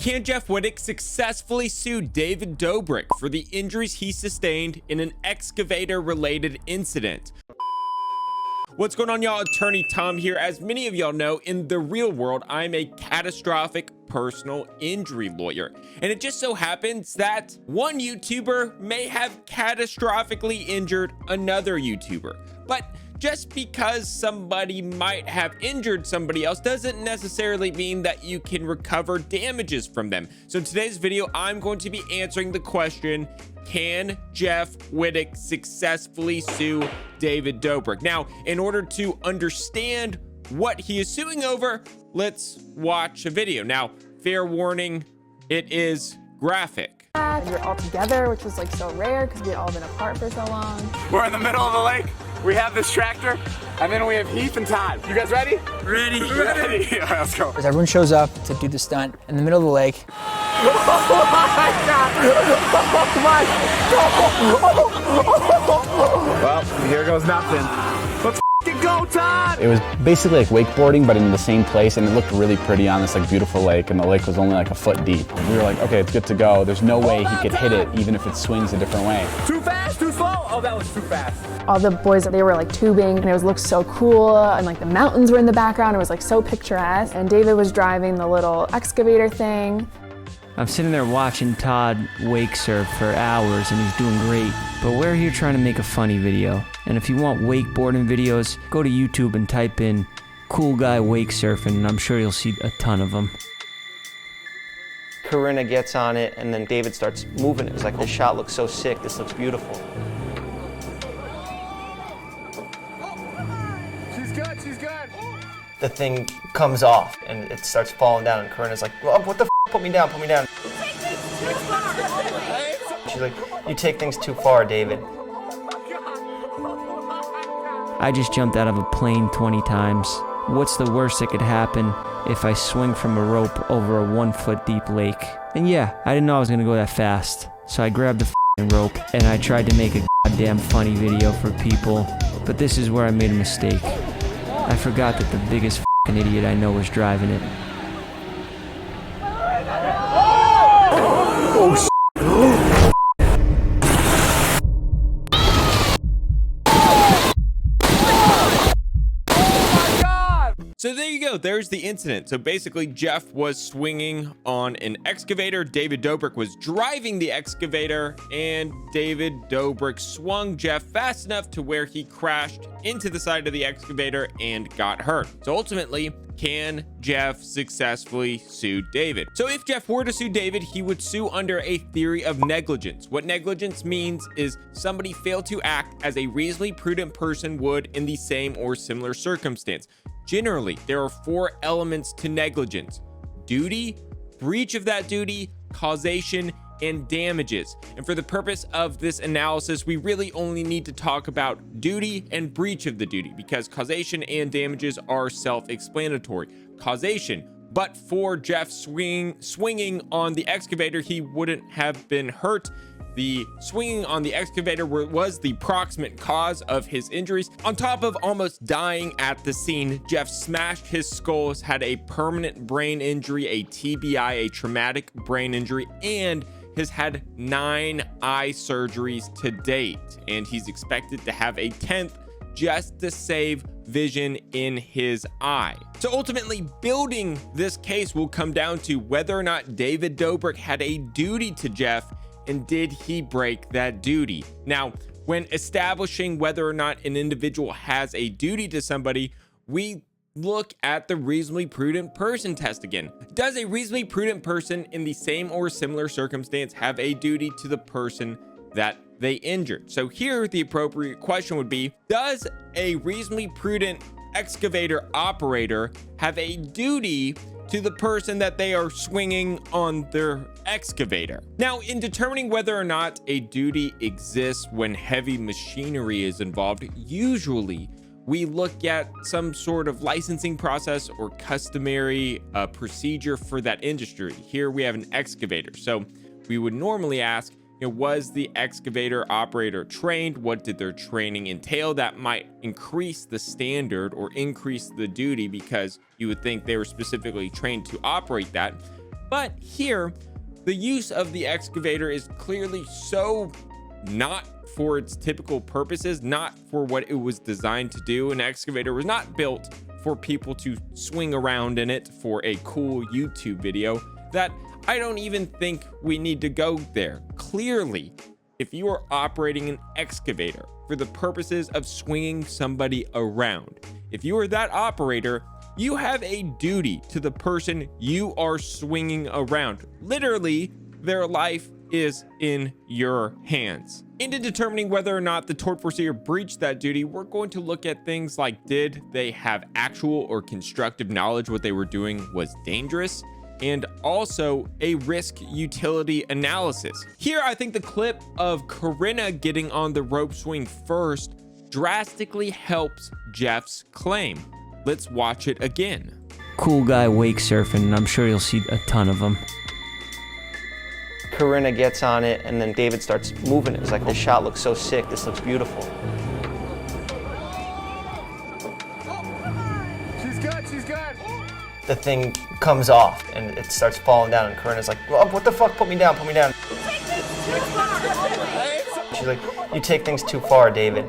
Can Jeff Wittek successfully sue David Dobrik for the injuries he sustained in an excavator-related incident? What's going on, y'all? Attorney Tom here. As many of y'all know, in the real world, I'm a catastrophic personal injury lawyer. And it just so happens that one YouTuber may have catastrophically injured another YouTuber. But just because somebody might have injured somebody else doesn't necessarily mean that you can recover damages from them. So in today's video, I'm going to be answering the question, can Jeff Wittek successfully sue David Dobrik? Now, in order to understand what he is suing over, let's watch a video. Now, fair warning, it is graphic. We're all together, which was like so rare because we had all been apart for so long. We're in the middle of the lake. We have this tractor, and then we have Heath and Todd. You guys ready? Ready. All right, let's go. As everyone shows up to do the stunt in the middle of the lake. Oh my God! Oh my God! Well, here goes nothing. Let's go, Todd! It was basically like wakeboarding, but in the same place, and it looked really pretty on this like beautiful lake, and the lake was only like a foot deep. We were like, okay, it's good to go. There's no way he could hit it, even if it swings a different way. Too fast, too slow? Oh, that was too fast. All the boys, they were like tubing, and it looked so cool, and like the mountains were in the background. It was like so picturesque, and David was driving the little excavator thing. I'm sitting there watching Todd wake surf for hours, and he's doing great. But we're here trying to make a funny video. And if you want wakeboarding videos, go to YouTube and type in cool guy wake surfing, and I'm sure you'll see a ton of them. Corinna gets on it, and then David starts moving it. It's like, this shot looks so sick, this looks beautiful. She's good, she's good. The thing comes off, and it starts falling down, and Corinna's like, well, what the f***, put me down, put me down. She's like, you take things too far, David. I just jumped out of a plane 20 times. What's the worst that could happen if I swing from a rope over a 1 foot deep lake? And yeah, I didn't know I was gonna go that fast. So I grabbed the f***ing rope and I tried to make a goddamn funny video for people. But this is where I made a mistake. I forgot that the biggest f***ing idiot I know was driving it. Oh, shit. So there you go. There's the incident. So basically, Jeff was swinging on an excavator. David Dobrik was driving the excavator, and David Dobrik swung Jeff fast enough to where he crashed into the side of the excavator and got hurt. So ultimately, can Jeff successfully sue David? So if Jeff were to sue David, he would sue under a theory of negligence. What negligence means is somebody failed to act as a reasonably prudent person would in the same or similar circumstance. Generally, there are 4 elements to negligence: duty, breach of that duty, causation, and damages. And for the purpose of this analysis, we really only need to talk about duty and breach of the duty, because causation and damages are self-explanatory. Causation, but for Jeff swinging on the excavator, he wouldn't have been hurt. The swinging on the excavator was the proximate cause of his injuries. On top of almost dying at the scene, Jeff smashed his skull, had a permanent brain injury, a TBI, a traumatic brain injury, and has had 9 eye surgeries to date. And he's expected to have a 10th just to save vision in his eye. So ultimately, building this case will come down to whether or not David Dobrik had a duty to Jeff, and did he break that duty? Now, when establishing whether or not an individual has a duty to somebody, we look at the reasonably prudent person test again. Does a reasonably prudent person in the same or similar circumstance have a duty to the person that they injured? So here, the appropriate question would be, does a reasonably prudent excavator operator have a duty to the person that they are swinging on their excavator? Now, in determining whether or not a duty exists when heavy machinery is involved, usually we look at some sort of licensing process or customary procedure for that industry. Here we have an excavator. So we would normally ask, was the excavator operator trained? What did their training entail? That might increase the standard or increase the duty, because you would think they were specifically trained to operate that. But here, the use of the excavator is clearly so not for its typical purposes, not for what it was designed to do. An excavator was not built for people to swing around in it for a cool YouTube video, that I don't even think we need to go there. Clearly, if you are operating an excavator for the purposes of swinging somebody around, if you are that operator, you have a duty to the person you are swinging around. Literally, their life is in your hands. Into determining whether or not the tort foreseer breached that duty, we're going to look at things like, did they have actual or constructive knowledge what they were doing was dangerous? And also a risk utility analysis. Here, I think the clip of Corinna getting on the rope swing first drastically helps Jeff's claim. Let's watch it again. Cool guy wake surfing, and I'm sure you'll see a ton of them. Corinna gets on it, and then David starts moving it. It's like, this shot looks so sick, this looks beautiful. She's good, she's good. The thing comes off, and it starts falling down, and Corinna's like, well, what the fuck, put me down, put me down. She's like, you take things too far, David.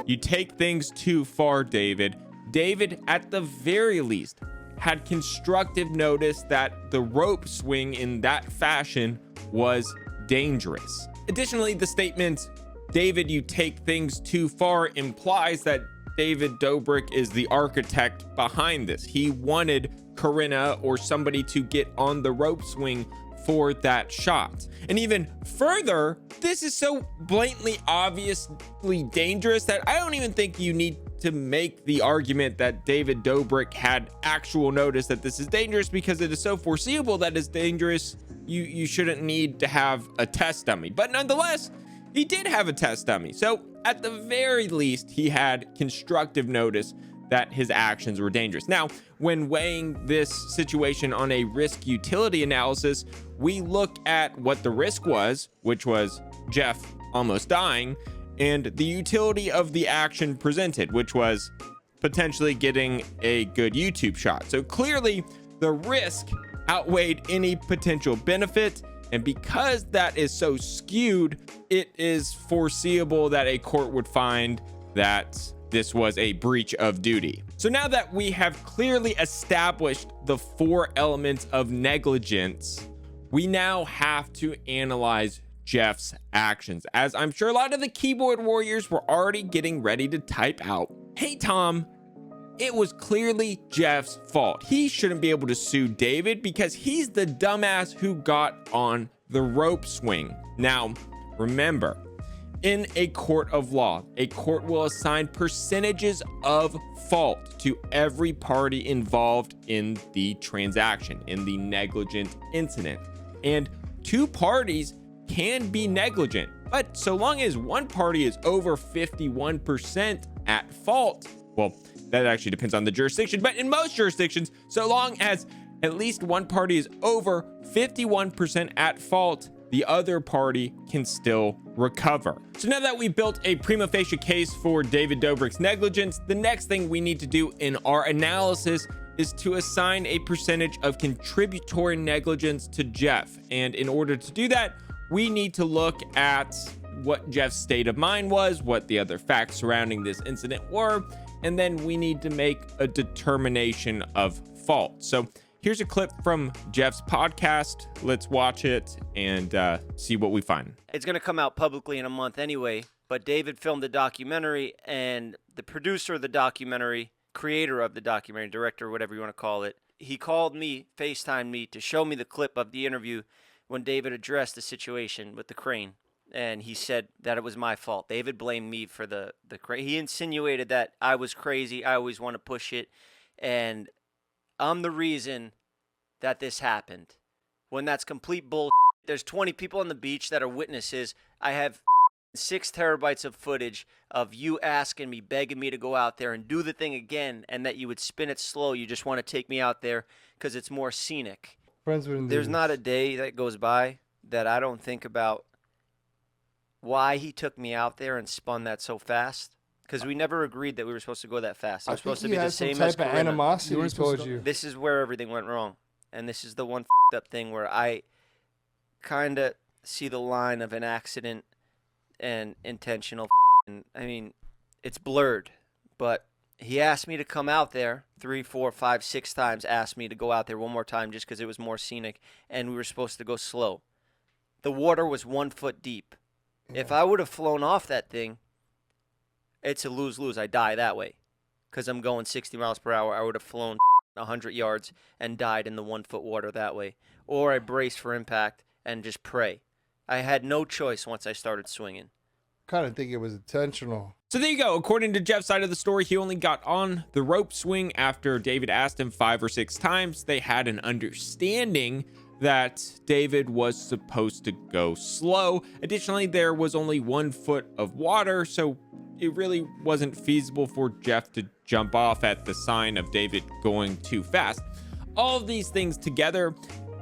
You take things too far, David. David, at the very least, had constructive notice that the rope swing in that fashion was dangerous. Additionally, the statement, David, you take things too far, implies that David Dobrik is the architect behind this. He wanted Corinna or somebody to get on the rope swing for that shot. And even further, this is so blatantly obviously dangerous that I don't even think you need to make the argument that David Dobrik had actual notice that this is dangerous, because it is so foreseeable that it's dangerous. You shouldn't need to have a test dummy. But nonetheless, he did have a test dummy. So at the very least, he had constructive notice that his actions were dangerous. Now, when weighing this situation on a risk utility analysis, we look at what the risk was, which was Jeff almost dying, and the utility of the action presented, which was potentially getting a good YouTube shot. So clearly, the risk outweighed any potential benefit. And because that is so skewed, it is foreseeable that a court would find that this was a breach of duty. So now that we have clearly established the 4 elements of negligence, we now have to analyze Jeff's actions, as I'm sure a lot of the keyboard warriors were already getting ready to type out, hey Tom, it was clearly Jeff's fault. He shouldn't be able to sue David because he's the dumbass who got on the rope swing. Now, remember, in a court of law, a court will assign percentages of fault to every party involved in the transaction, in the negligent incident. And 2 parties can be negligent, but so long as one party is over 51% at fault, well, that actually depends on the jurisdiction, but in most jurisdictions, so long as at least one party is over 51% at fault, the other party can still recover. So now that we built a prima facie case for David Dobrik's negligence, the next thing we need to do in our analysis is to assign a percentage of contributory negligence to Jeff. And in order to do that, we need to look at what Jeff's state of mind was, what the other facts surrounding this incident were, and then we need to make a determination of fault. So here's a clip from Jeff's podcast. Let's watch it and see what we find. It's going to come out publicly in a month anyway, but David filmed the documentary, and the producer of the documentary, creator of the documentary, director, whatever you want to call it, he called me, FaceTimed me to show me the clip of the interview when David addressed the situation with the crane. And he said that it was my fault. David blamed me for the crane. He insinuated that I was crazy. I always want to push it. And I'm the reason that this happened. When that's complete bull. There's 20 people on the beach that are witnesses. I have 6 terabytes of footage of you asking me, begging me to go out there and do the thing again, and that you would spin it slow. You just want to take me out there because it's more scenic. There's not a day that goes by that I don't think about why he took me out there and spun that so fast. Because we never agreed that we were supposed to go that fast. It was supposed to be the same as Corinna. Animosity towards you. This is where everything went wrong. and this is the one up thing where I kind of see the line of an accident and intentional. I mean, it's blurred, but he asked me to come out there 3, 4, 5, 6 times, asked me to go out there one more time just because it was more scenic, and we were supposed to go slow. The water was 1 foot deep. If I would have flown off that thing, it's a lose-lose. I die that way because I'm going 60 miles per hour. I would have flown 100 yards and died in the 1 foot water that way. Or I brace for impact and just pray. I had no choice once I started swinging. Kind of think it was intentional. So there you go. According to Jeff's side of the story, he only got on the rope swing after David asked him 5 or 6 times. They had an understanding that David was supposed to go slow. Additionally, there was only 1 foot of water, so it really wasn't feasible for Jeff to jump off at the sign of David going too fast. All of these things together,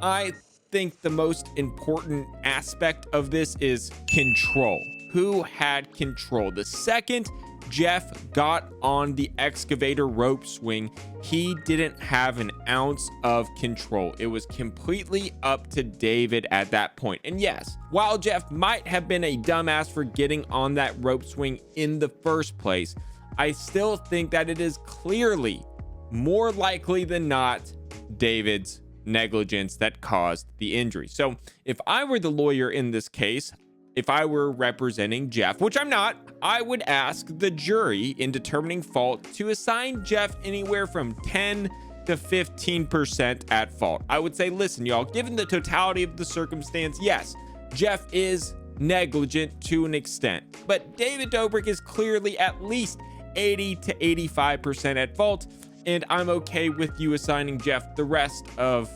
I think the most important aspect of this is control. Who had control? The second Jeff got on the excavator rope swing, he didn't have an ounce of control. It was completely up to David at that point. And yes, while Jeff might have been a dumbass for getting on that rope swing in the first place, I still think that it is clearly more likely than not David's negligence that caused the injury. So if I were the lawyer in this case, if I were representing Jeff, which I'm not, I would ask the jury in determining fault to assign Jeff anywhere from 10 to 15% at fault. I would say, listen, y'all, given the totality of the circumstance, yes, Jeff is negligent to an extent, but David Dobrik is clearly at least 80 to 85% at fault, and I'm okay with you assigning Jeff the rest of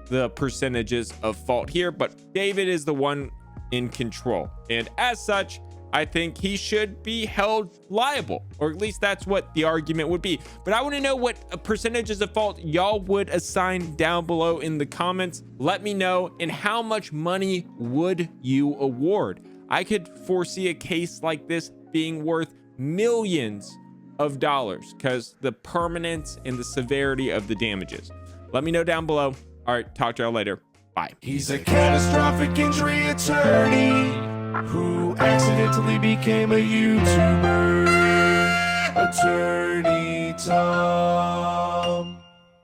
the percentages of fault here, but David is the one in control, and as such, I think he should be held liable, or at least that's what the argument would be. But I want to know what percentages of fault y'all would assign down below in the comments. Let me know, and how much money would you award? I could foresee a case like this being worth millions of dollars because the permanence and the severity of the damages. Let me know down below. All right, talk to y'all later. Bye. He's a catastrophic injury attorney who accidentally became a YouTuber. Attorney Tom.